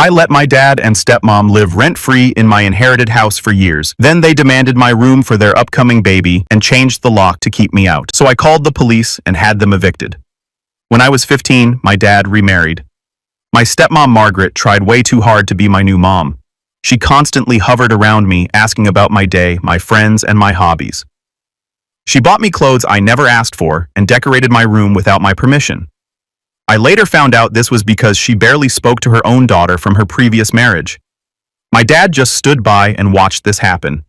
I let my dad and stepmom live rent-free in my inherited house for years. Then they demanded my room for their upcoming baby and changed the lock to keep me out. So I called the police and had them evicted. When I was 15, my dad remarried. My stepmom Margaret tried way too hard to be my new mom. She constantly hovered around me, asking about my day, my friends, and my hobbies. She bought me clothes I never asked for and decorated my room without my permission. I later found out this was because she barely spoke to her own daughter from her previous marriage. My dad just stood by and watched this happen.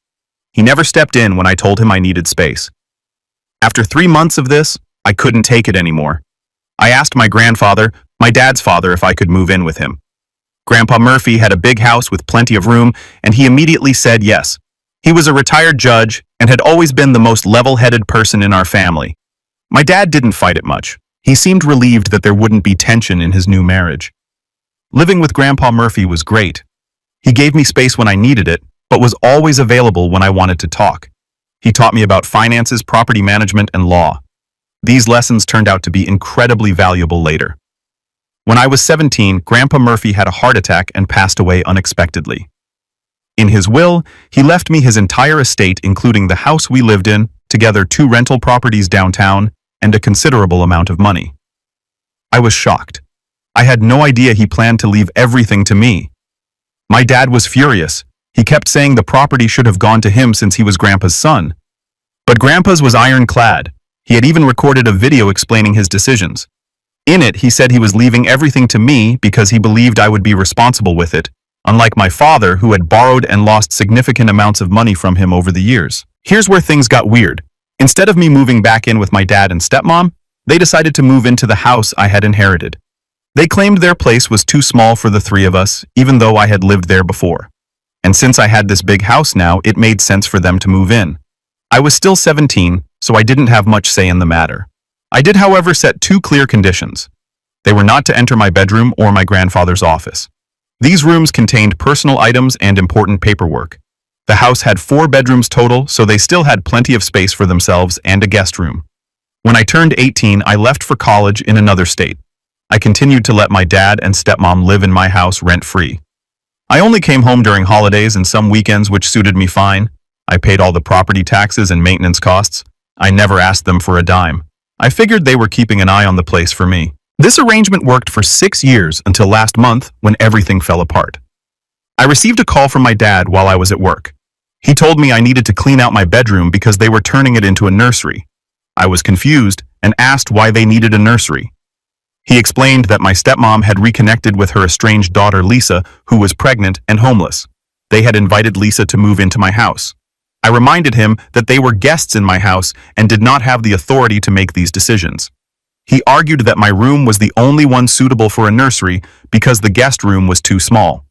He never stepped in when I told him I needed space. After 3 months of this, I couldn't take it anymore. I asked my grandfather, my dad's father, if I could move in with him. Grandpa Murphy had a big house with plenty of room, and he immediately said yes. He was a retired judge and had always been the most level-headed person in our family. My dad didn't fight it much. He seemed relieved that there wouldn't be tension in his new marriage. Living with Grandpa Murphy was great. He gave me space when I needed it, but was always available when I wanted to talk. He taught me about finances, property management, and law. These lessons turned out to be incredibly valuable later. When I was 17, Grandpa Murphy had a heart attack and passed away unexpectedly. In his will, he left me his entire estate, including the house we lived in, together 2 rental properties downtown, and a considerable amount of money. I was shocked. I had no idea he planned to leave everything to me. My dad was furious. He kept saying the property should have gone to him since he was Grandpa's son. But Grandpa's was ironclad. He had even recorded a video explaining his decisions. In it, he said he was leaving everything to me because he believed I would be responsible with it, unlike my father, who had borrowed and lost significant amounts of money from him over the years. Here's where things got weird. Instead of me moving back in with my dad and stepmom, they decided to move into the house I had inherited. They claimed their place was too small for the 3 of us, even though I had lived there before. And since I had this big house now, it made sense for them to move in. I was still 17, so I didn't have much say in the matter. I did, however, set 2 clear conditions. They were not to enter my bedroom or my grandfather's office. These rooms contained personal items and important paperwork. The house had 4 bedrooms total, so they still had plenty of space for themselves and a guest room. When I turned 18, I left for college in another state. I continued to let my dad and stepmom live in my house rent-free. I only came home during holidays and some weekends, which suited me fine. I paid all the property taxes and maintenance costs. I never asked them for a dime. I figured they were keeping an eye on the place for me. This arrangement worked for 6 years until last month when everything fell apart. I received a call from my dad while I was at work. He told me I needed to clean out my bedroom because they were turning it into a nursery. I was confused and asked why they needed a nursery. He explained that my stepmom had reconnected with her estranged daughter Lisa, who was pregnant and homeless. They had invited Lisa to move into my house. I reminded him that they were guests in my house and did not have the authority to make these decisions. He argued that my room was the only one suitable for a nursery because the guest room was too small.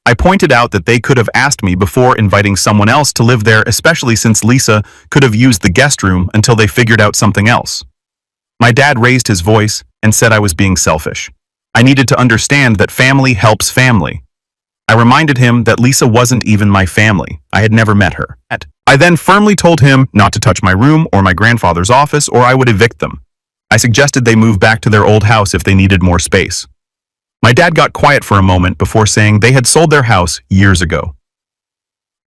I pointed out that they could have asked me before inviting someone else to live there, especially since Lisa could have used the guest room until they figured out something else. My dad raised his voice and said I was being selfish. I needed to understand that family helps family. I reminded him that Lisa wasn't even my family. I had never met her. I then firmly told him not to touch my room or my grandfather's office or I would evict them. I suggested they move back to their old house if they needed more space. My dad got quiet for a moment before saying they had sold their house years ago.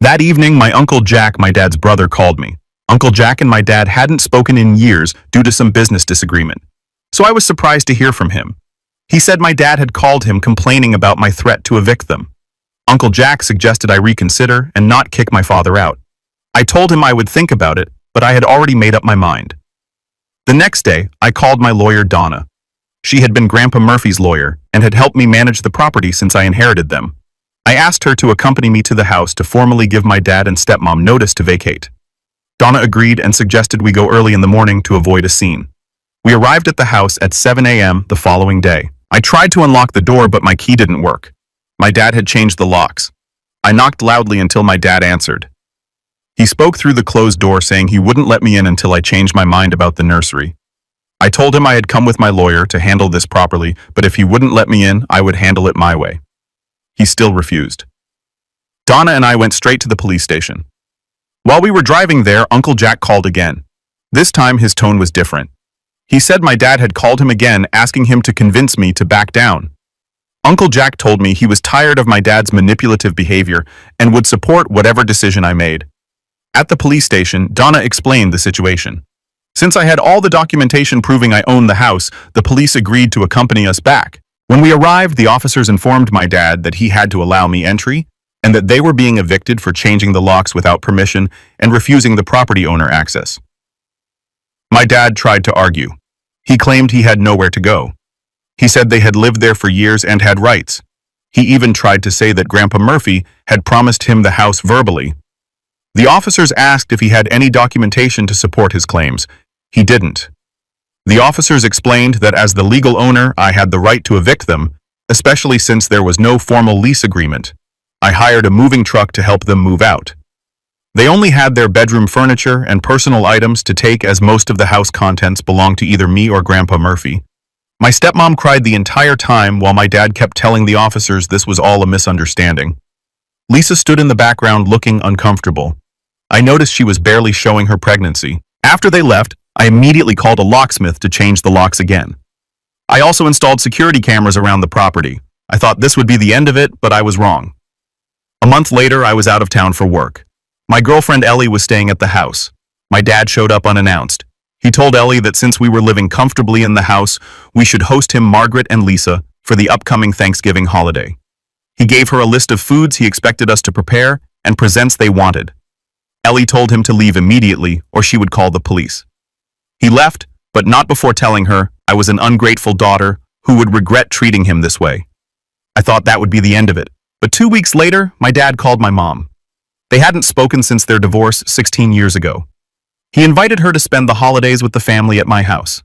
That evening, my Uncle Jack, my dad's brother, called me. Uncle Jack and my dad hadn't spoken in years due to some business disagreement, so I was surprised to hear from him. He said my dad had called him complaining about my threat to evict them. Uncle Jack suggested I reconsider and not kick my father out. I told him I would think about it, but I had already made up my mind. The next day, I called my lawyer, Donna. She had been Grandpa Murphy's lawyer and had helped me manage the property since I inherited them. I asked her to accompany me to the house to formally give my dad and stepmom notice to vacate. Donna agreed and suggested we go early in the morning to avoid a scene. We arrived at the house at 7 a.m. the following day. I tried to unlock the door, but my key didn't work. My dad had changed the locks. I knocked loudly until my dad answered. He spoke through the closed door, saying he wouldn't let me in until I changed my mind about the nursery. I told him I had come with my lawyer to handle this properly, but if he wouldn't let me in, I would handle it my way. He still refused. Donna and I went straight to the police station. While we were driving there, Uncle Jack called again. This time his tone was different. He said my dad had called him again, asking him to convince me to back down. Uncle Jack told me he was tired of my dad's manipulative behavior and would support whatever decision I made. At the police station, Donna explained the situation. Since I had all the documentation proving I owned the house, the police agreed to accompany us back. When we arrived, the officers informed my dad that he had to allow me entry and that they were being evicted for changing the locks without permission and refusing the property owner access. My dad tried to argue. He claimed he had nowhere to go. He said they had lived there for years and had rights. He even tried to say that Grandpa Murphy had promised him the house verbally. The officers asked if he had any documentation to support his claims. He didn't. The officers explained that as the legal owner, I had the right to evict them, especially since there was no formal lease agreement. I hired a moving truck to help them move out. They only had their bedroom furniture and personal items to take, as most of the house contents belonged to either me or Grandpa Murphy. My stepmom cried the entire time while my dad kept telling the officers this was all a misunderstanding. Lisa stood in the background looking uncomfortable. I noticed she was barely showing her pregnancy. After they left, I immediately called a locksmith to change the locks again. I also installed security cameras around the property. I thought this would be the end of it, but I was wrong. A month later, I was out of town for work. My girlfriend Ellie was staying at the house. My dad showed up unannounced. He told Ellie that since we were living comfortably in the house, we should host him, Margaret, and Lisa for the upcoming Thanksgiving holiday. He gave her a list of foods he expected us to prepare and presents they wanted. Ellie told him to leave immediately or she would call the police. He left, but not before telling her I was an ungrateful daughter who would regret treating him this way. I thought that would be the end of it, but 2 weeks later, my dad called my mom. They hadn't spoken since their divorce 16 years ago. He invited her to spend the holidays with the family at my house.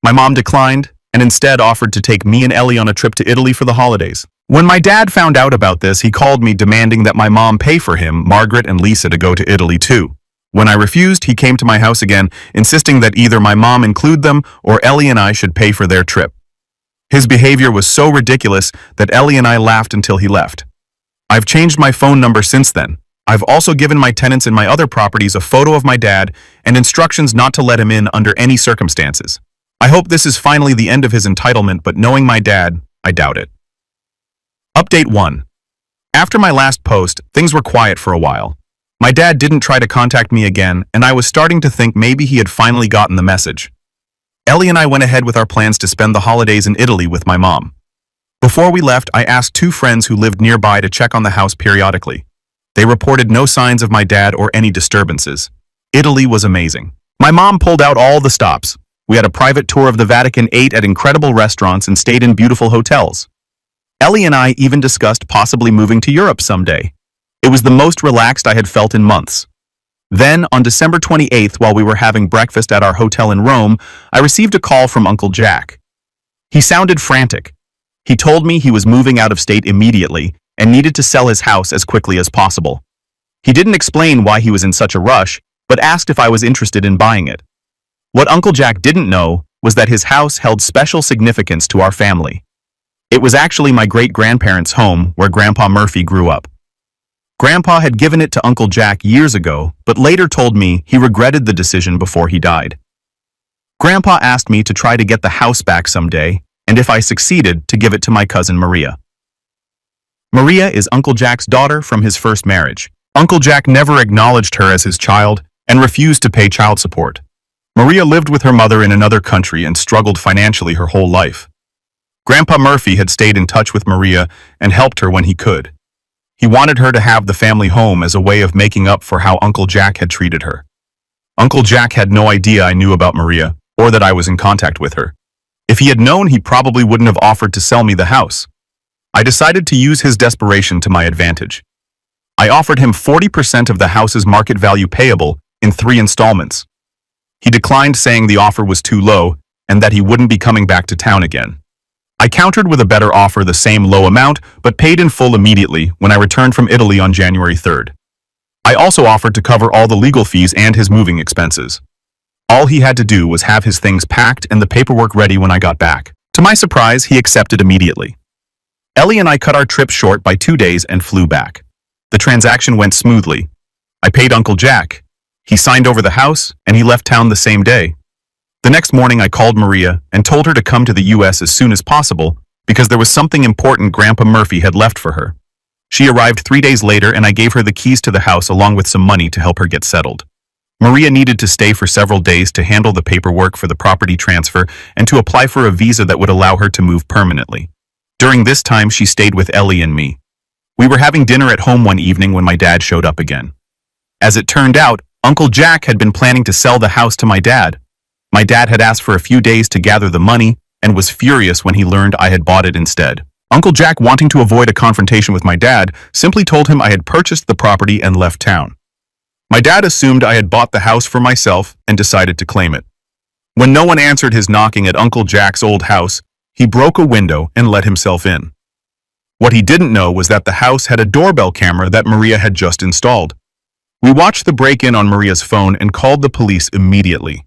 My mom declined and instead offered to take me and Ellie on a trip to Italy for the holidays. When my dad found out about this, he called me demanding that my mom pay for him, Margaret, and Lisa to go to Italy too. When I refused, he came to my house again, insisting that either my mom include them or Ellie and I should pay for their trip. His behavior was so ridiculous that Ellie and I laughed until he left. I've changed my phone number since then. I've also given my tenants in my other properties a photo of my dad and instructions not to let him in under any circumstances. I hope this is finally the end of his entitlement, but knowing my dad, I doubt it. Update 1. After my last post, things were quiet for a while. My dad didn't try to contact me again, and I was starting to think maybe he had finally gotten the message. Ellie and I went ahead with our plans to spend the holidays in Italy with my mom. Before we left, I asked 2 friends who lived nearby to check on the house periodically. They reported no signs of my dad or any disturbances. Italy was amazing. My mom pulled out all the stops. We had a private tour of the Vatican, ate at incredible restaurants, and stayed in beautiful hotels. Ellie and I even discussed possibly moving to Europe someday. It was the most relaxed I had felt in months. Then, on December 28th, while we were having breakfast at our hotel in Rome, I received a call from Uncle Jack. He sounded frantic. He told me he was moving out of state immediately and needed to sell his house as quickly as possible. He didn't explain why he was in such a rush, but asked if I was interested in buying it. What Uncle Jack didn't know was that his house held special significance to our family. It was actually my great-grandparents' home where Grandpa Murphy grew up. Grandpa had given it to Uncle Jack years ago, but later told me he regretted the decision before he died. Grandpa asked me to try to get the house back someday, and if I succeeded, to give it to my cousin Maria. Maria is Uncle Jack's daughter from his first marriage. Uncle Jack never acknowledged her as his child and refused to pay child support. Maria lived with her mother in another country and struggled financially her whole life. Grandpa Murphy had stayed in touch with Maria and helped her when he could. He wanted her to have the family home as a way of making up for how Uncle Jack had treated her. Uncle Jack had no idea I knew about Maria or that I was in contact with her. If he had known, he probably wouldn't have offered to sell me the house. I decided to use his desperation to my advantage. I offered him 40% of the house's market value payable in 3 installments. He declined, saying the offer was too low and that he wouldn't be coming back to town again. I countered with a better offer, the same low amount, but paid in full immediately when I returned from Italy on January 3rd. I also offered to cover all the legal fees and his moving expenses. All he had to do was have his things packed and the paperwork ready when I got back. To my surprise, he accepted immediately. Ellie and I cut our trip short by 2 days and flew back. The transaction went smoothly. I paid Uncle Jack. He signed over the house, and he left town the same day. The next morning, I called Maria and told her to come to the U.S. as soon as possible because there was something important Grandpa Murphy had left for her. She arrived 3 days later and I gave her the keys to the house along with some money to help her get settled. Maria needed to stay for several days to handle the paperwork for the property transfer and to apply for a visa that would allow her to move permanently. During this time, she stayed with Ellie and me. We were having dinner at home one evening when my dad showed up again. As it turned out, Uncle Jack had been planning to sell the house to my dad. My dad had asked for a few days to gather the money and was furious when he learned I had bought it instead. Uncle Jack, wanting to avoid a confrontation with my dad, simply told him I had purchased the property and left town. My dad assumed I had bought the house for myself and decided to claim it. When no one answered his knocking at Uncle Jack's old house, he broke a window and let himself in. What he didn't know was that the house had a doorbell camera that Maria had just installed. We watched the break-in on Maria's phone and called the police immediately.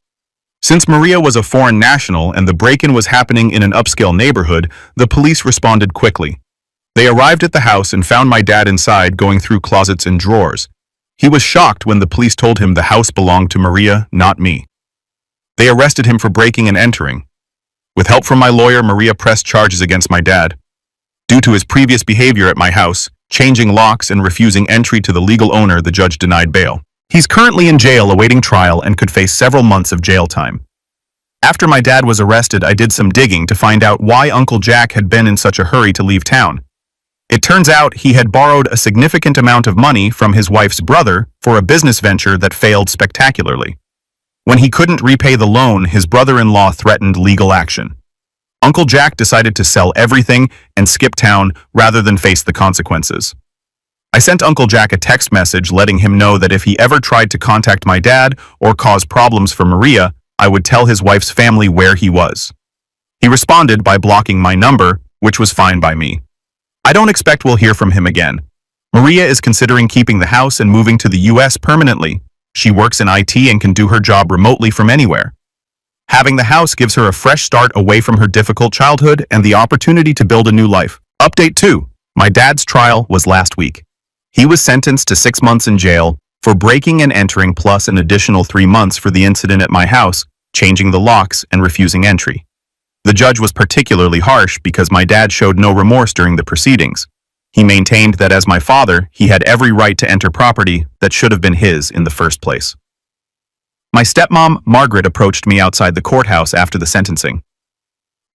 Since Maria was a foreign national and the break-in was happening in an upscale neighborhood, the police responded quickly. They arrived at the house and found my dad inside going through closets and drawers. He was shocked when the police told him the house belonged to Maria, not me. They arrested him for breaking and entering. With help from my lawyer, Maria pressed charges against my dad. Due to his previous behavior at my house, changing locks and refusing entry to the legal owner, the judge denied bail. He's currently in jail awaiting trial and could face several months of jail time. After my dad was arrested, I did some digging to find out why Uncle Jack had been in such a hurry to leave town. It turns out he had borrowed a significant amount of money from his wife's brother for a business venture that failed spectacularly. When he couldn't repay the loan, his brother-in-law threatened legal action. Uncle Jack decided to sell everything and skip town rather than face the consequences. I sent Uncle Jack a text message letting him know that if he ever tried to contact my dad or cause problems for Maria, I would tell his wife's family where he was. He responded by blocking my number, which was fine by me. I don't expect we'll hear from him again. Maria is considering keeping the house and moving to the US permanently. She works in IT and can do her job remotely from anywhere. Having the house gives her a fresh start away from her difficult childhood and the opportunity to build a new life. Update 2. My dad's trial was last week. He was sentenced to 6 months in jail for breaking and entering plus an additional 3 months for the incident at my house, changing the locks and refusing entry. The judge was particularly harsh because my dad showed no remorse during the proceedings. He maintained that as my father, he had every right to enter property that should have been his in the first place. My stepmom, Margaret, approached me outside the courthouse after the sentencing.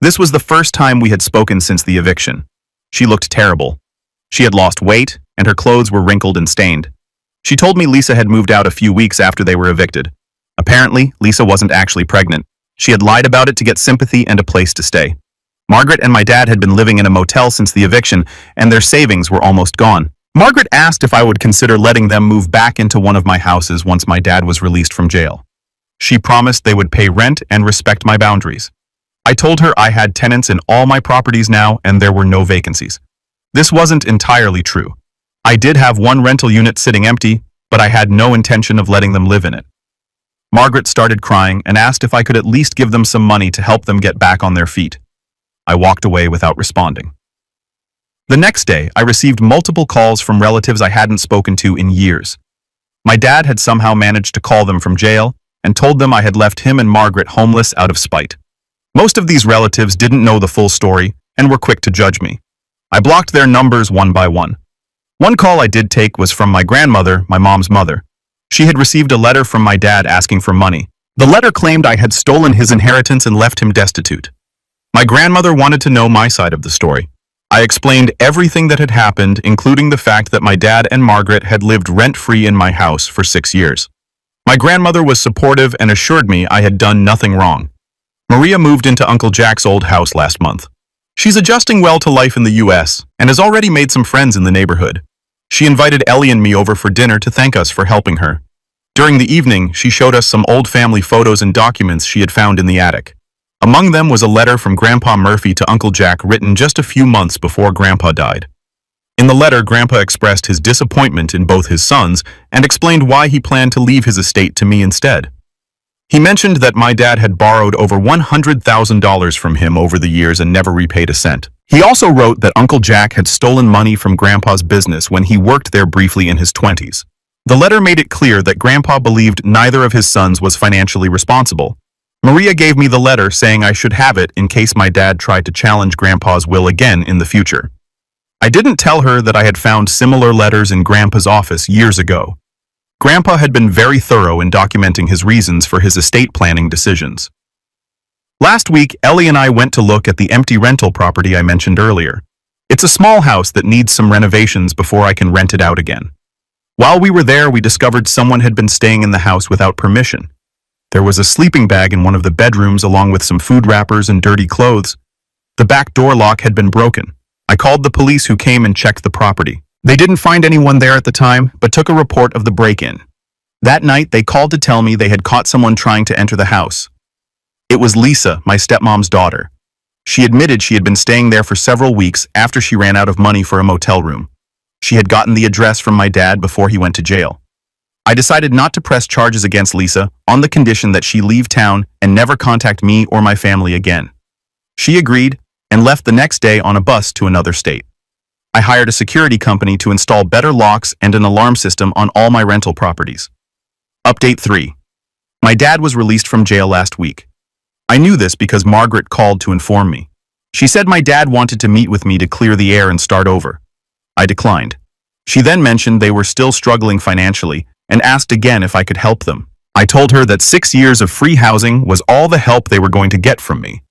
This was the first time we had spoken since the eviction. She looked terrible. She had lost weight, and her clothes were wrinkled and stained. She told me Lisa had moved out a few weeks after they were evicted. Apparently, Lisa wasn't actually pregnant. She had lied about it to get sympathy and a place to stay. Margaret and my dad had been living in a motel since the eviction, and their savings were almost gone. Margaret asked if I would consider letting them move back into one of my houses once my dad was released from jail. She promised they would pay rent and respect my boundaries. I told her I had tenants in all my properties now and there were no vacancies. This wasn't entirely true. I did have one rental unit sitting empty, but I had no intention of letting them live in it. Margaret started crying and asked if I could at least give them some money to help them get back on their feet. I walked away without responding. The next day, I received multiple calls from relatives I hadn't spoken to in years. My dad had somehow managed to call them from jail and told them I had left him and Margaret homeless out of spite. Most of these relatives didn't know the full story and were quick to judge me. I blocked their numbers one by one. One call I did take was from my grandmother, my mom's mother. She had received a letter from my dad asking for money. The letter claimed I had stolen his inheritance and left him destitute. My grandmother wanted to know my side of the story. I explained everything that had happened, including the fact that my dad and Margaret had lived rent-free in my house for 6 years. My grandmother was supportive and assured me I had done nothing wrong. Maria moved into Uncle Jack's old house last month. She's adjusting well to life in the US and has already made some friends in the neighborhood. She invited Ellie and me over for dinner to thank us for helping her. During the evening, she showed us some old family photos and documents she had found in the attic. Among them was a letter from Grandpa Murphy to Uncle Jack written just a few months before Grandpa died. In the letter, Grandpa expressed his disappointment in both his sons and explained why he planned to leave his estate to me instead. He mentioned that my dad had borrowed over $100,000 from him over the years and never repaid a cent. He also wrote that Uncle Jack had stolen money from Grandpa's business when he worked there briefly in his 20s. The letter made it clear that Grandpa believed neither of his sons was financially responsible. Maria gave me the letter saying I should have it in case my dad tried to challenge Grandpa's will again in the future. I didn't tell her that I had found similar letters in Grandpa's office years ago. Grandpa had been very thorough in documenting his reasons for his estate planning decisions. Last week, Ellie and I went to look at the empty rental property I mentioned earlier. It's a small house that needs some renovations before I can rent it out again. While we were there, we discovered someone had been staying in the house without permission. There was a sleeping bag in one of the bedrooms along with some food wrappers and dirty clothes. The back door lock had been broken. I called the police who came and checked the property. They didn't find anyone there at the time, but took a report of the break-in. That night, they called to tell me they had caught someone trying to enter the house. It was Lisa, my stepmom's daughter. She admitted she had been staying there for several weeks after she ran out of money for a motel room. She had gotten the address from my dad before he went to jail. I decided not to press charges against Lisa on the condition that she leave town and never contact me or my family again. She agreed and left the next day on a bus to another state. I hired a security company to install better locks and an alarm system on all my rental properties. Update 3. My dad was released from jail last week. I knew this because Margaret called to inform me. She said my dad wanted to meet with me to clear the air and start over. I declined. She then mentioned they were still struggling financially and asked again if I could help them. I told her that 6 years of free housing was all the help they were going to get from me.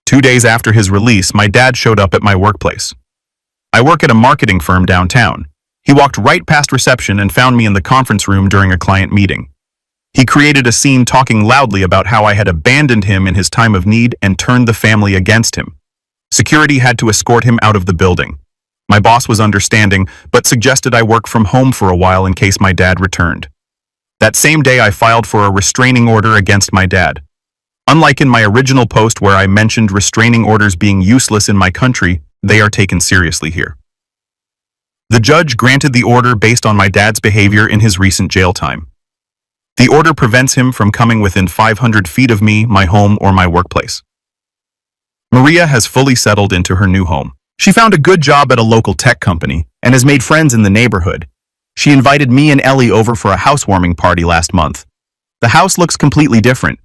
2 days after his release, my dad showed up at my workplace. I work at a marketing firm downtown. He walked right past reception and found me in the conference room during a client meeting. He created a scene talking loudly about how I had abandoned him in his time of need and turned the family against him. Security had to escort him out of the building. My boss was understanding, but suggested I work from home for a while in case my dad returned. That same day, I filed for a restraining order against my dad. Unlike in my original post where I mentioned restraining orders being useless in my country, they are taken seriously here. The judge granted the order based on my dad's behavior in his recent jail time. The order prevents him from coming within 500 feet of me, my home, or my workplace. Maria has fully settled into her new home. She found a good job at a local tech company and has made friends in the neighborhood. She invited me and Ellie over for a housewarming party last month. The house looks completely different.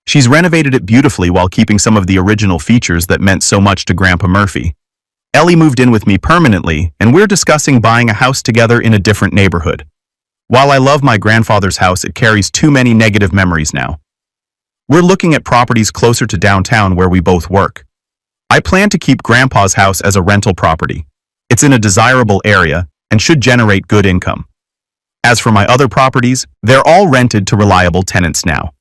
She's renovated it beautifully while keeping some of the original features that meant so much to Grandpa Murphy. Ellie moved in with me permanently, and we're discussing buying a house together in a different neighborhood. While I love my grandfather's house, it carries too many negative memories now. We're looking at properties closer to downtown where we both work. I plan to keep Grandpa's house as a rental property. It's in a desirable area and should generate good income. As for my other properties, they're all rented to reliable tenants now.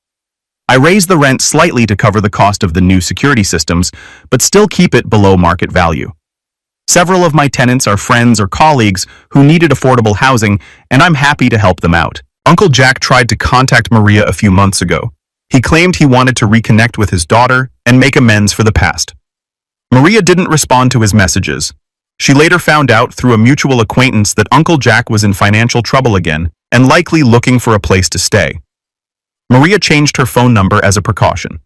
I raise the rent slightly to cover the cost of the new security systems, but still keep it below market value. Several of my tenants are friends or colleagues who needed affordable housing, and I'm happy to help them out. Uncle Jack tried to contact Maria a few months ago. He claimed he wanted to reconnect with his daughter and make amends for the past. Maria didn't respond to his messages. She later found out through a mutual acquaintance that Uncle Jack was in financial trouble again and likely looking for a place to stay. Maria changed her phone number as a precaution.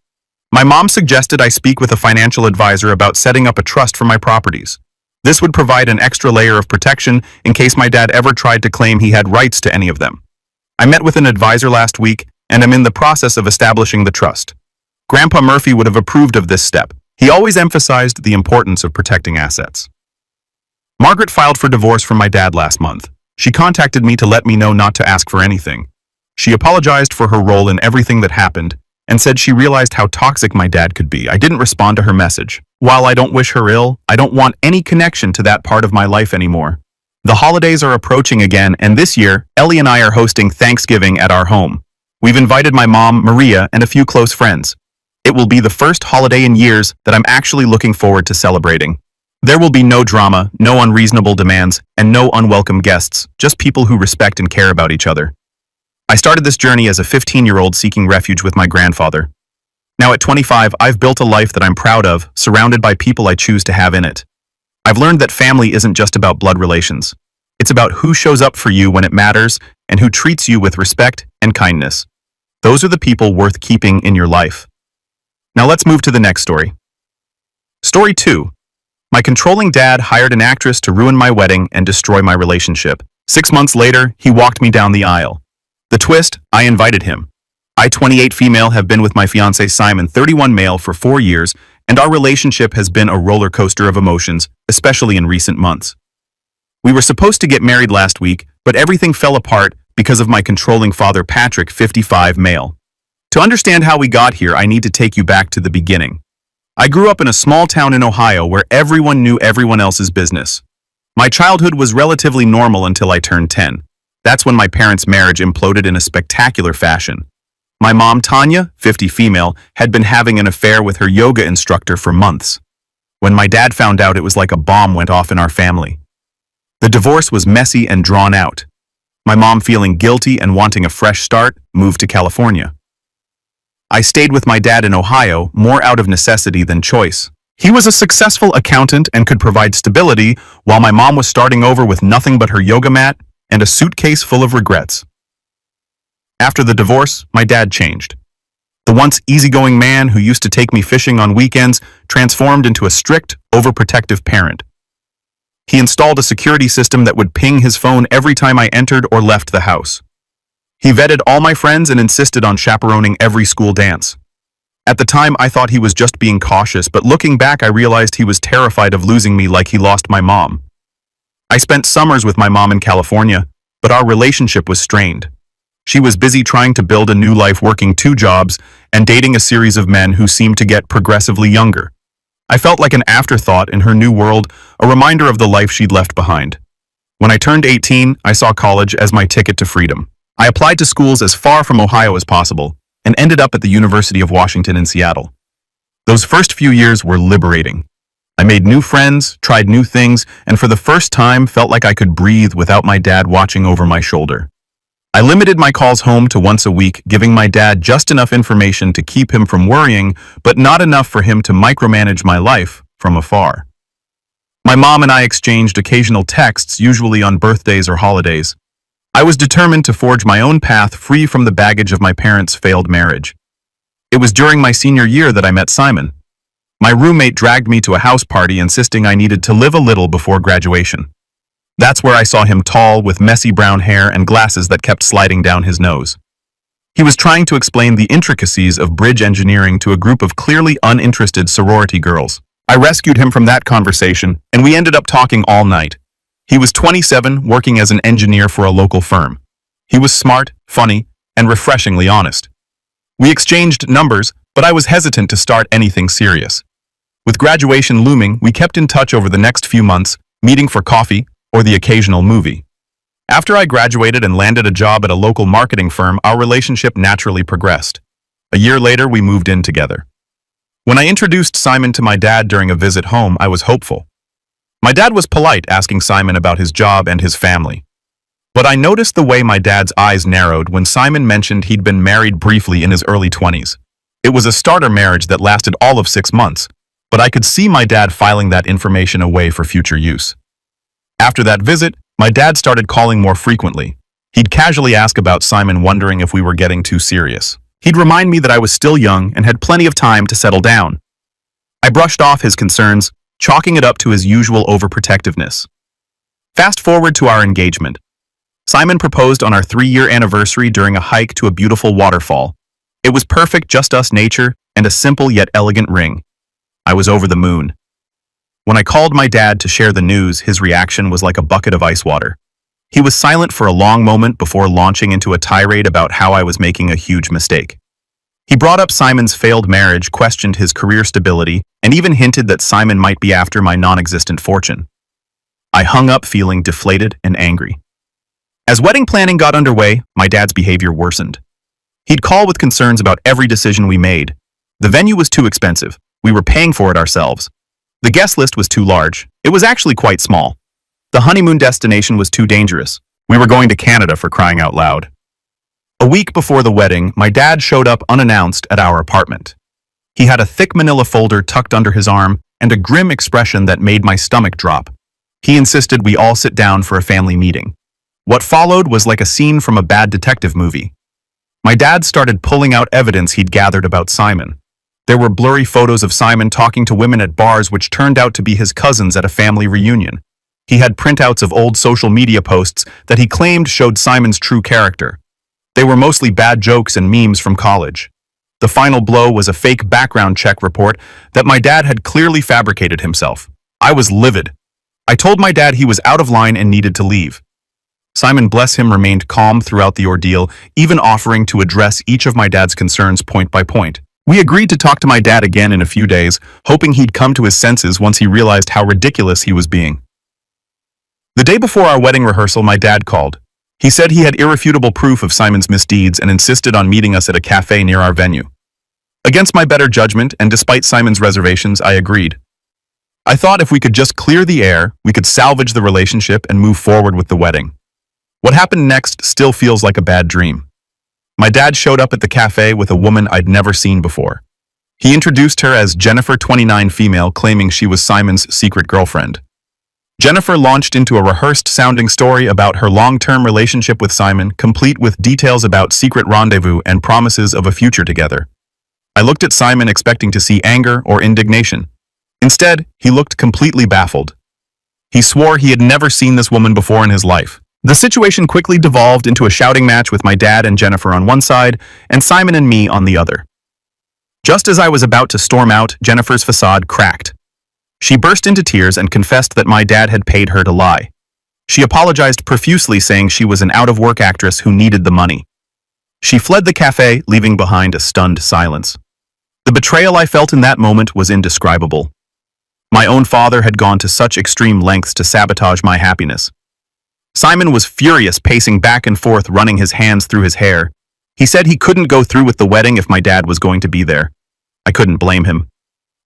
My mom suggested I speak with a financial advisor about setting up a trust for my properties. This would provide an extra layer of protection in case my dad ever tried to claim he had rights to any of them. I met with an advisor last week and am in the process of establishing the trust. Grandpa Murphy would have approved of this step. He always emphasized the importance of protecting assets. Margaret filed for divorce from my dad last month. She contacted me to let me know not to ask for anything. She apologized for her role in everything that happened and said she realized how toxic my dad could be. I didn't respond to her message. While I don't wish her ill, I don't want any connection to that part of my life anymore. The holidays are approaching again, and this year, Ellie and I are hosting Thanksgiving at our home. We've invited my mom, Maria, and a few close friends. It will be the first holiday in years that I'm actually looking forward to celebrating. There will be no drama, no unreasonable demands, and no unwelcome guests, just people who respect and care about each other. I started this journey as a 15-year-old seeking refuge with my grandfather. Now at 25, I've built a life that I'm proud of, surrounded by people I choose to have in it. I've learned that family isn't just about blood relations. It's about who shows up for you when it matters and who treats you with respect and kindness. Those are the people worth keeping in your life. Now let's move to the next story. Story 2. My controlling dad hired an actress to ruin my wedding and destroy my relationship. 6 months later, he walked me down the aisle. The twist, I invited him. I, 28 female, have been with my fiancé Simon, 31 male, for 4 years, and our relationship has been a roller coaster of emotions, especially in recent months. We were supposed to get married last week, but everything fell apart because of my controlling father Patrick, 55 male. To understand how we got here, I need to take you back to the beginning. I grew up in a small town in Ohio where everyone knew everyone else's business. My childhood was relatively normal until I turned 10. That's when my parents' marriage imploded in a spectacular fashion. My mom, Tanya, 50 female, had been having an affair with her yoga instructor for months. When my dad found out, it was like a bomb went off in our family. The divorce was messy and drawn out. My mom, feeling guilty and wanting a fresh start, moved to California. I stayed with my dad in Ohio, more out of necessity than choice. He was a successful accountant and could provide stability, while my mom was starting over with nothing but her yoga mat and a suitcase full of regrets. After the divorce, my dad changed. The once easygoing man who used to take me fishing on weekends transformed into a strict, overprotective parent. He installed a security system that would ping his phone every time I entered or left the house. He vetted all my friends and insisted on chaperoning every school dance. At the time, I thought he was just being cautious, but looking back, I realized he was terrified of losing me like he lost my mom. I spent summers with my mom in California, but our relationship was strained. She was busy trying to build a new life, working 2 jobs and dating a series of men who seemed to get progressively younger. I felt like an afterthought in her new world, a reminder of the life she'd left behind. When I turned 18, I saw college as my ticket to freedom. I applied to schools as far from Ohio as possible and ended up at the University of Washington in Seattle. Those first few years were liberating. I made new friends, tried new things, and for the first time felt like I could breathe without my dad watching over my shoulder. I limited my calls home to once a week, giving my dad just enough information to keep him from worrying, but not enough for him to micromanage my life from afar. My mom and I exchanged occasional texts, usually on birthdays or holidays. I was determined to forge my own path free from the baggage of my parents' failed marriage. It was during my senior year that I met Simon. My roommate dragged me to a house party, insisting I needed to live a little before graduation. That's where I saw him, tall, with messy brown hair and glasses that kept sliding down his nose. He was trying to explain the intricacies of bridge engineering to a group of clearly uninterested sorority girls. I rescued him from that conversation, and we ended up talking all night. He was 27, working as an engineer for a local firm. He was smart, funny, and refreshingly honest. We exchanged numbers, but I was hesitant to start anything serious. With graduation looming, we kept in touch over the next few months, meeting for coffee or the occasional movie. After I graduated and landed a job at a local marketing firm, our relationship naturally progressed. A year later, we moved in together. When I introduced Simon to my dad during a visit home, I was hopeful. My dad was polite, asking Simon about his job and his family. But I noticed the way my dad's eyes narrowed when Simon mentioned he'd been married briefly in his early 20s. It was a starter marriage that lasted all of 6 months, but I could see my dad filing that information away for future use. After that visit, my dad started calling more frequently. He'd casually ask about Simon, wondering if we were getting too serious. He'd remind me that I was still young and had plenty of time to settle down. I brushed off his concerns, chalking it up to his usual overprotectiveness. Fast forward to our engagement. Simon proposed on our 3-year anniversary during a hike to a beautiful waterfall. It was perfect, just us, nature, and a simple yet elegant ring. I was over the moon. When I called my dad to share the news, his reaction was like a bucket of ice water. He was silent for a long moment before launching into a tirade about how I was making a huge mistake. He brought up Simon's failed marriage, questioned his career stability, and even hinted that Simon might be after my non-existent fortune. I hung up feeling deflated and angry. As wedding planning got underway, my dad's behavior worsened. He'd call with concerns about every decision we made. The venue was too expensive. We were paying for it ourselves. The guest list was too large. It was actually quite small. The honeymoon destination was too dangerous. We were going to Canada, for crying out loud. A week before the wedding, my dad showed up unannounced at our apartment. He had a thick manila folder tucked under his arm and a grim expression that made my stomach drop. He insisted we all sit down for a family meeting. What followed was like a scene from a bad detective movie. My dad started pulling out evidence he'd gathered about Simon. There were blurry photos of Simon talking to women at bars which turned out to be his cousins at a family reunion. He had printouts of old social media posts that he claimed showed Simon's true character. They were mostly bad jokes and memes from college. The final blow was a fake background check report that my dad had clearly fabricated himself. I was livid. I told my dad he was out of line and needed to leave. Simon, bless him, remained calm throughout the ordeal, even offering to address each of my dad's concerns point by point. We agreed to talk to my dad again in a few days, hoping he'd come to his senses once he realized how ridiculous he was being. The day before our wedding rehearsal, my dad called. He said he had irrefutable proof of Simon's misdeeds and insisted on meeting us at a cafe near our venue. Against my better judgment, and despite Simon's reservations, I agreed. I thought if we could just clear the air, we could salvage the relationship and move forward with the wedding. What happened next still feels like a bad dream. My dad showed up at the cafe with a woman I'd never seen before. He introduced her as Jennifer, 29 female, claiming she was Simon's secret girlfriend. Jennifer launched into a rehearsed-sounding story about her long-term relationship with Simon, complete with details about secret rendezvous and promises of a future together. I looked at Simon expecting to see anger or indignation. Instead, he looked completely baffled. He swore he had never seen this woman before in his life. The situation quickly devolved into a shouting match with my dad and Jennifer on one side, and Simon and me on the other. Just as I was about to storm out, Jennifer's facade cracked. She burst into tears and confessed that my dad had paid her to lie. She apologized profusely, saying she was an out-of-work actress who needed the money. She fled the cafe, leaving behind a stunned silence. The betrayal I felt in that moment was indescribable. My own father had gone to such extreme lengths to sabotage my happiness. Simon was furious, pacing back and forth, running his hands through his hair. He said he couldn't go through with the wedding if my dad was going to be there. I couldn't blame him.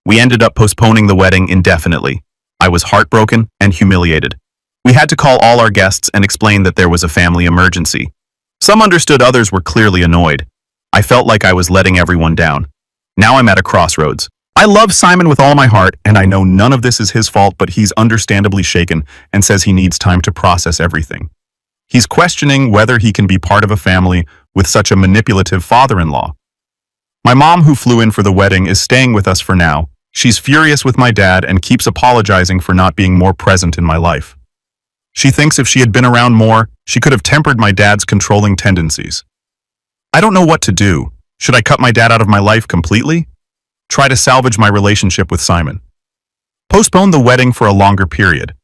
We ended up postponing the wedding indefinitely. I was heartbroken and humiliated. We had to call all our guests and explain that there was a family emergency. Some understood, others were clearly annoyed. I felt like I was letting everyone down. Now I'm at a crossroads. I love Simon with all my heart, and I know none of this is his fault, but he's understandably shaken and says he needs time to process everything. He's questioning whether he can be part of a family with such a manipulative father-in-law. My mom, who flew in for the wedding, is staying with us for now. She's furious with my dad and keeps apologizing for not being more present in my life. She thinks if she had been around more, she could have tempered my dad's controlling tendencies. I don't know what to do. Should I cut my dad out of my life completely? Try to salvage my relationship with Simon? Postpone the wedding for a longer period.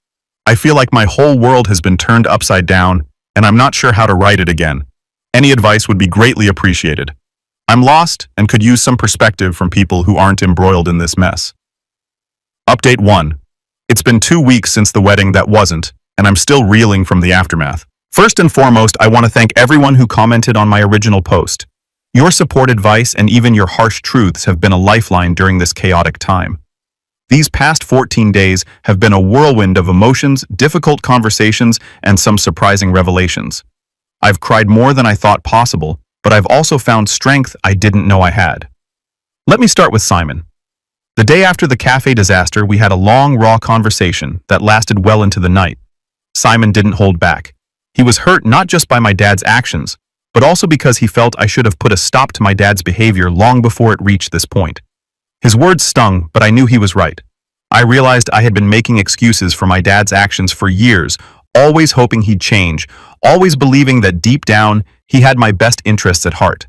I feel like my whole world has been turned upside down, and I'm not sure how to write it again. Any advice would be greatly appreciated. I'm lost and could use some perspective from people who aren't embroiled in this mess. Update 1. It's been 2 weeks since the wedding that wasn't, and I'm still reeling from the aftermath. First and foremost, I want to thank everyone who commented on my original post. Your support, advice, and even your harsh truths have been a lifeline during this chaotic time. These past 14 days have been a whirlwind of emotions, difficult conversations, and some surprising revelations. I've cried more than I thought possible, but I've also found strength I didn't know I had. Let me start with Simon. The day after the cafe disaster, we had a long, raw conversation that lasted well into the night. Simon didn't hold back. He was hurt not just by my dad's actions, but also because he felt I should have put a stop to my dad's behavior long before it reached this point. His words stung, but I knew he was right. I realized I had been making excuses for my dad's actions for years, always hoping he'd change, always believing that deep down, he had my best interests at heart.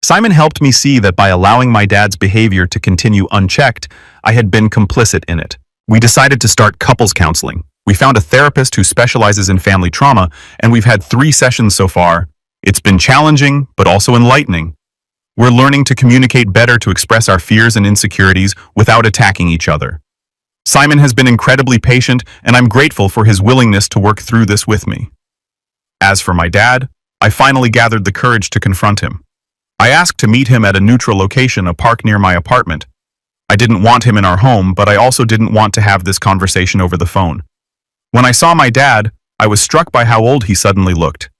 Simon helped me see that by allowing my dad's behavior to continue unchecked, I had been complicit in it. We decided to start couples counseling. We found a therapist who specializes in family trauma, and we've had 3 sessions so far. It's been challenging, but also enlightening. We're learning to communicate better, to express our fears and insecurities without attacking each other. Simon has been incredibly patient, and I'm grateful for his willingness to work through this with me. As for my dad, I finally gathered the courage to confront him. I asked to meet him at a neutral location, a park near my apartment. I didn't want him in our home, but I also didn't want to have this conversation over the phone. When I saw my dad, I was struck by how old he suddenly looked.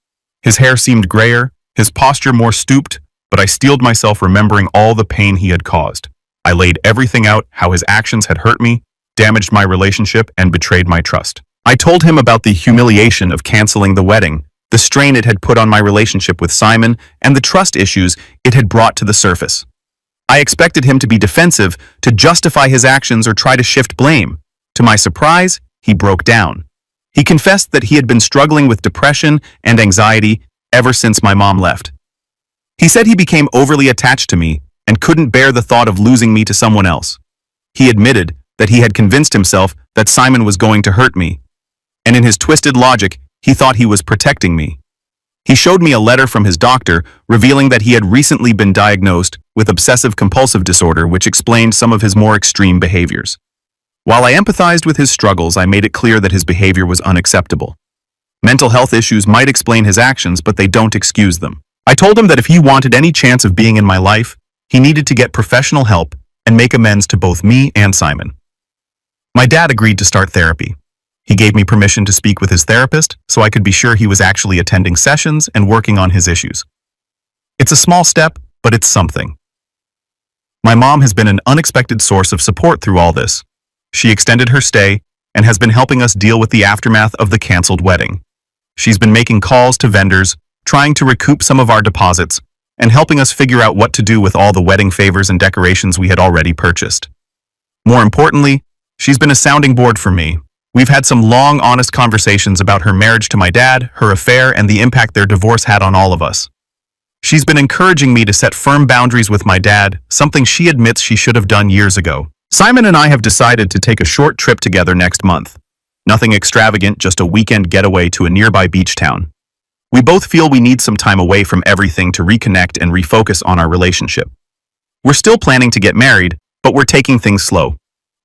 His hair seemed grayer, his posture more stooped, but I steeled myself, remembering all the pain he had caused. I laid everything out, how his actions had hurt me, damaged my relationship, and betrayed my trust. I told him about the humiliation of canceling the wedding, the strain it had put on my relationship with Simon, and the trust issues it had brought to the surface. I expected him to be defensive, to justify his actions or try to shift blame. To my surprise, he broke down. He confessed that he had been struggling with depression and anxiety ever since my mom left. He said he became overly attached to me and couldn't bear the thought of losing me to someone else. He admitted that he had convinced himself that Simon was going to hurt me, and in his twisted logic, he thought he was protecting me. He showed me a letter from his doctor revealing that he had recently been diagnosed with obsessive-compulsive disorder, which explained some of his more extreme behaviors. While I empathized with his struggles, I made it clear that his behavior was unacceptable. Mental health issues might explain his actions, but they don't excuse them. I told him that if he wanted any chance of being in my life, he needed to get professional help and make amends to both me and Simon. My dad agreed to start therapy. He gave me permission to speak with his therapist so I could be sure he was actually attending sessions and working on his issues. It's a small step, but it's something. My mom has been an unexpected source of support through all this. She extended her stay and has been helping us deal with the aftermath of the canceled wedding. She's been making calls to vendors, trying to recoup some of our deposits, and helping us figure out what to do with all the wedding favors and decorations we had already purchased. More importantly, she's been a sounding board for me. We've had some long, honest conversations about her marriage to my dad, her affair, and the impact their divorce had on all of us. She's been encouraging me to set firm boundaries with my dad, something she admits she should have done years ago. Simon and I have decided to take a short trip together next month. Nothing extravagant, just a weekend getaway to a nearby beach town. We both feel we need some time away from everything to reconnect and refocus on our relationship. We're still planning to get married, but we're taking things slow.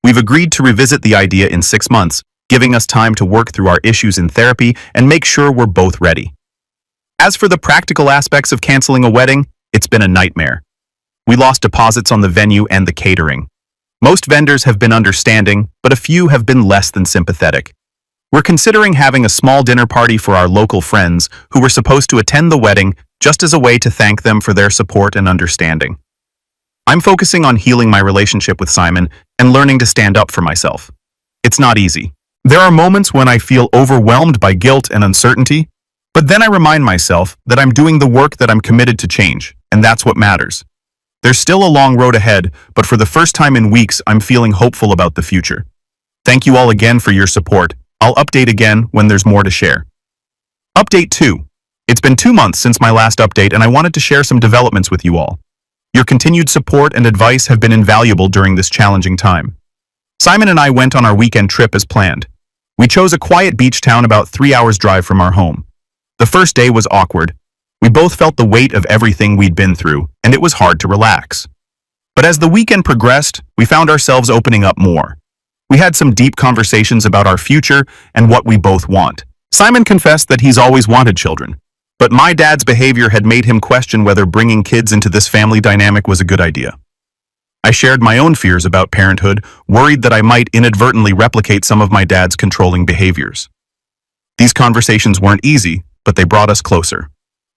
We've agreed to revisit the idea in 6 months, giving us time to work through our issues in therapy and make sure we're both ready. As for the practical aspects of canceling a wedding, it's been a nightmare. We lost deposits on the venue and the catering. Most vendors have been understanding, but a few have been less than sympathetic. We're considering having a small dinner party for our local friends who were supposed to attend the wedding just as a way to thank them for their support and understanding. I'm focusing on healing my relationship with Simon and learning to stand up for myself. It's not easy. There are moments when I feel overwhelmed by guilt and uncertainty, but then I remind myself that I'm doing the work that I'm committed to change, and that's what matters. There's still a long road ahead, but for the first time in weeks, I'm feeling hopeful about the future. Thank you all again for your support. I'll update again when there's more to share. Update 2. It's been 2 months since my last update, and I wanted to share some developments with you all. Your continued support and advice have been invaluable during this challenging time. Simon and I went on our weekend trip as planned. We chose a quiet beach town about 3 hours' drive from our home. The first day was awkward. We both felt the weight of everything we'd been through, and it was hard to relax. But as the weekend progressed, we found ourselves opening up more. We had some deep conversations about our future and what we both want. Simon confessed that he's always wanted children, but my dad's behavior had made him question whether bringing kids into this family dynamic was a good idea. I shared my own fears about parenthood, worried that I might inadvertently replicate some of my dad's controlling behaviors. These conversations weren't easy, but they brought us closer.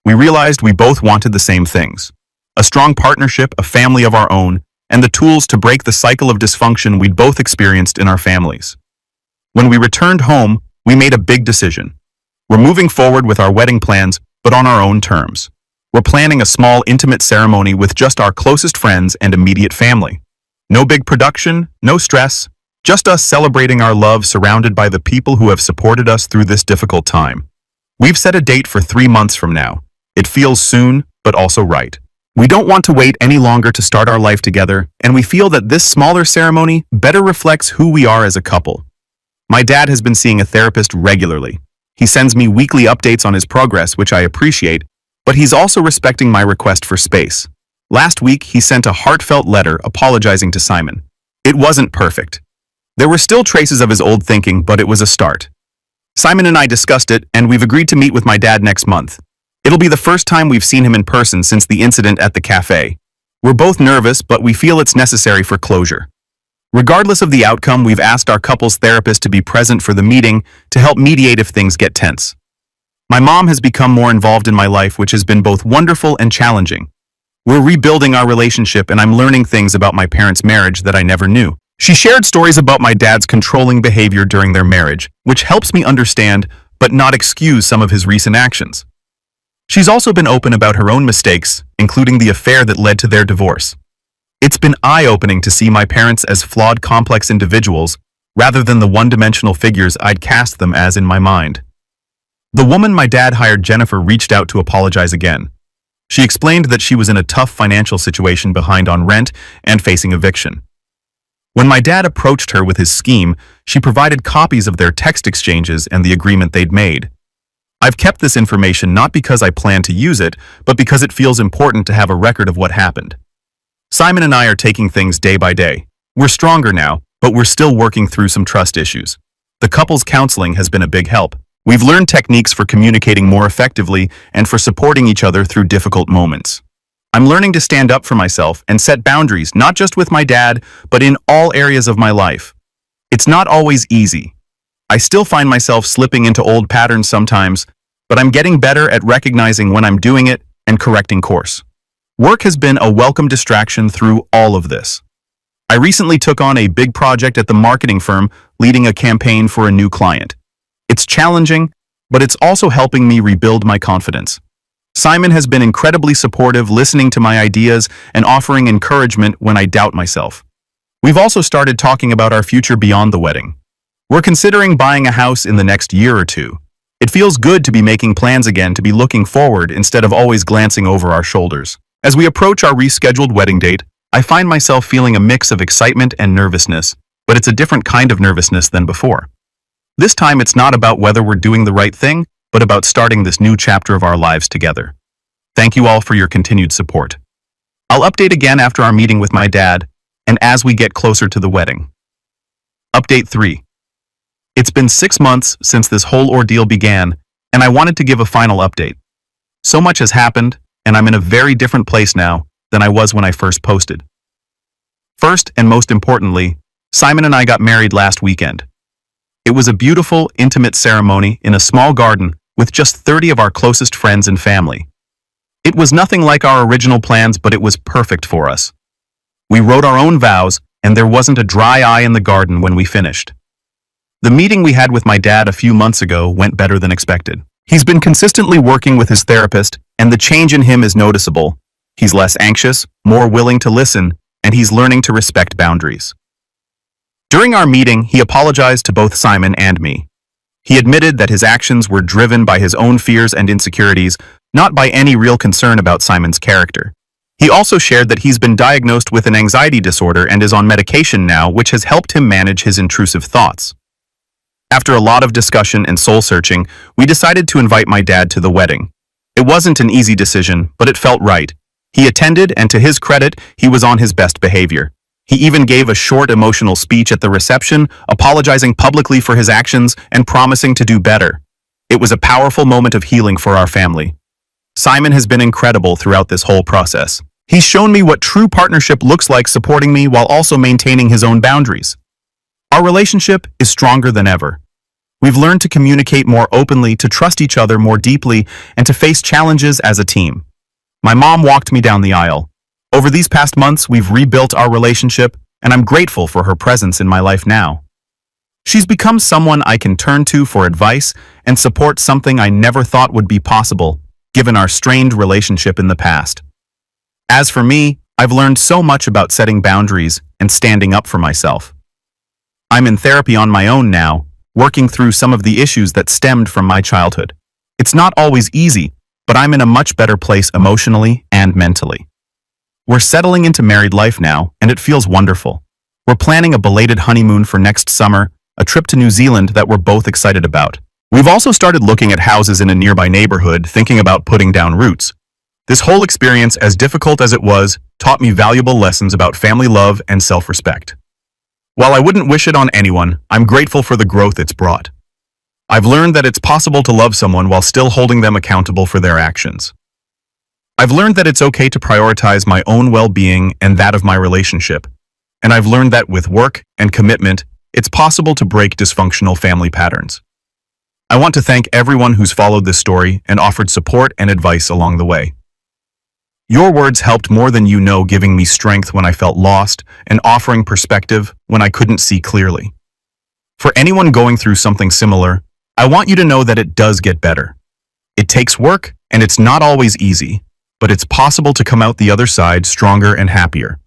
We realized we both wanted the same things: a strong partnership, a family of our own, and the tools to break the cycle of dysfunction we'd both experienced in our families. When we returned home, we made a big decision. We're moving forward with our wedding plans, but on our own terms. We're planning a small, intimate ceremony with just our closest friends and immediate family. No big production, no stress, just us celebrating our love surrounded by the people who have supported us through this difficult time. We've set a date for 3 months from now. It feels soon, but also right. We don't want to wait any longer to start our life together, and we feel that this smaller ceremony better reflects who we are as a couple. My dad has been seeing a therapist regularly. He sends me weekly updates on his progress, which I appreciate, but he's also respecting my request for space. Last week, he sent a heartfelt letter apologizing to Simon. It wasn't perfect. There were still traces of his old thinking, but it was a start. Simon and I discussed it, and we've agreed to meet with my dad next month. It'll be the first time we've seen him in person since the incident at the cafe. We're both nervous, but we feel it's necessary for closure. Regardless of the outcome, we've asked our couple's therapist to be present for the meeting to help mediate if things get tense. My mom has become more involved in my life, which has been both wonderful and challenging. We're rebuilding our relationship, and I'm learning things about my parents' marriage that I never knew. She shared stories about my dad's controlling behavior during their marriage, which helps me understand, but not excuse some of his recent actions. She's also been open about her own mistakes, including the affair that led to their divorce. It's been eye-opening to see my parents as flawed, complex individuals, rather than the one-dimensional figures I'd cast them as in my mind. The woman my dad hired, Jennifer, reached out to apologize again. She explained that she was in a tough financial situation, behind on rent and facing eviction. When my dad approached her with his scheme, she provided copies of their text exchanges and the agreement they'd made. I've kept this information not because I plan to use it, but because it feels important to have a record of what happened. Simon and I are taking things day by day. We're stronger now, but we're still working through some trust issues. The couple's counseling has been a big help. We've learned techniques for communicating more effectively and for supporting each other through difficult moments. I'm learning to stand up for myself and set boundaries, not just with my dad, but in all areas of my life. It's not always easy. I still find myself slipping into old patterns sometimes, but I'm getting better at recognizing when I'm doing it and correcting course. Work has been a welcome distraction through all of this. I recently took on a big project at the marketing firm, leading a campaign for a new client. It's challenging, but it's also helping me rebuild my confidence. Simon has been incredibly supportive, listening to my ideas and offering encouragement when I doubt myself. We've also started talking about our future beyond the wedding. We're considering buying a house in the next year or two. It feels good to be making plans again, to be looking forward instead of always glancing over our shoulders. As we approach our rescheduled wedding date, I find myself feeling a mix of excitement and nervousness, but it's a different kind of nervousness than before. This time it's not about whether we're doing the right thing, but about starting this new chapter of our lives together. Thank you all for your continued support. I'll update again after our meeting with my dad and as we get closer to the wedding. Update 3. It's been 6 months since this whole ordeal began, and I wanted to give a final update. So much has happened, and I'm in a very different place now than I was when I first posted. First and most importantly, Simon and I got married last weekend. It was a beautiful, intimate ceremony in a small garden with just 30 of our closest friends and family. It was nothing like our original plans, but it was perfect for us. We wrote our own vows, and there wasn't a dry eye in the garden when we finished. The meeting we had with my dad a few months ago went better than expected. He's been consistently working with his therapist, and the change in him is noticeable. He's less anxious, more willing to listen, and he's learning to respect boundaries. During our meeting, he apologized to both Simon and me. He admitted that his actions were driven by his own fears and insecurities, not by any real concern about Simon's character. He also shared that he's been diagnosed with an anxiety disorder and is on medication now, which has helped him manage his intrusive thoughts. After a lot of discussion and soul-searching, we decided to invite my dad to the wedding. It wasn't an easy decision, but it felt right. He attended, and to his credit, he was on his best behavior. He even gave a short emotional speech at the reception, apologizing publicly for his actions and promising to do better. It was a powerful moment of healing for our family. Simon has been incredible throughout this whole process. He's shown me what true partnership looks like, supporting me while also maintaining his own boundaries. Our relationship is stronger than ever. We've learned to communicate more openly, to trust each other more deeply, and to face challenges as a team. My mom walked me down the aisle. Over these past months, we've rebuilt our relationship, and I'm grateful for her presence in my life now. She's become someone I can turn to for advice and support, something I never thought would be possible, given our strained relationship in the past. As for me, I've learned so much about setting boundaries and standing up for myself. I'm in therapy on my own now, working through some of the issues that stemmed from my childhood. It's not always easy, but I'm in a much better place emotionally and mentally. We're settling into married life now, and it feels wonderful. We're planning a belated honeymoon for next summer, a trip to New Zealand that we're both excited about. We've also started looking at houses in a nearby neighborhood, thinking about putting down roots. This whole experience, as difficult as it was, taught me valuable lessons about family love and self-respect. While I wouldn't wish it on anyone, I'm grateful for the growth it's brought. I've learned that it's possible to love someone while still holding them accountable for their actions. I've learned that it's okay to prioritize my own well-being and that of my relationship. And I've learned that with work and commitment, it's possible to break dysfunctional family patterns. I want to thank everyone who's followed this story and offered support and advice along the way. Your words helped more than you know, giving me strength when I felt lost and offering perspective when I couldn't see clearly. For anyone going through something similar, I want you to know that it does get better. It takes work, and it's not always easy, but it's possible to come out the other side stronger and happier.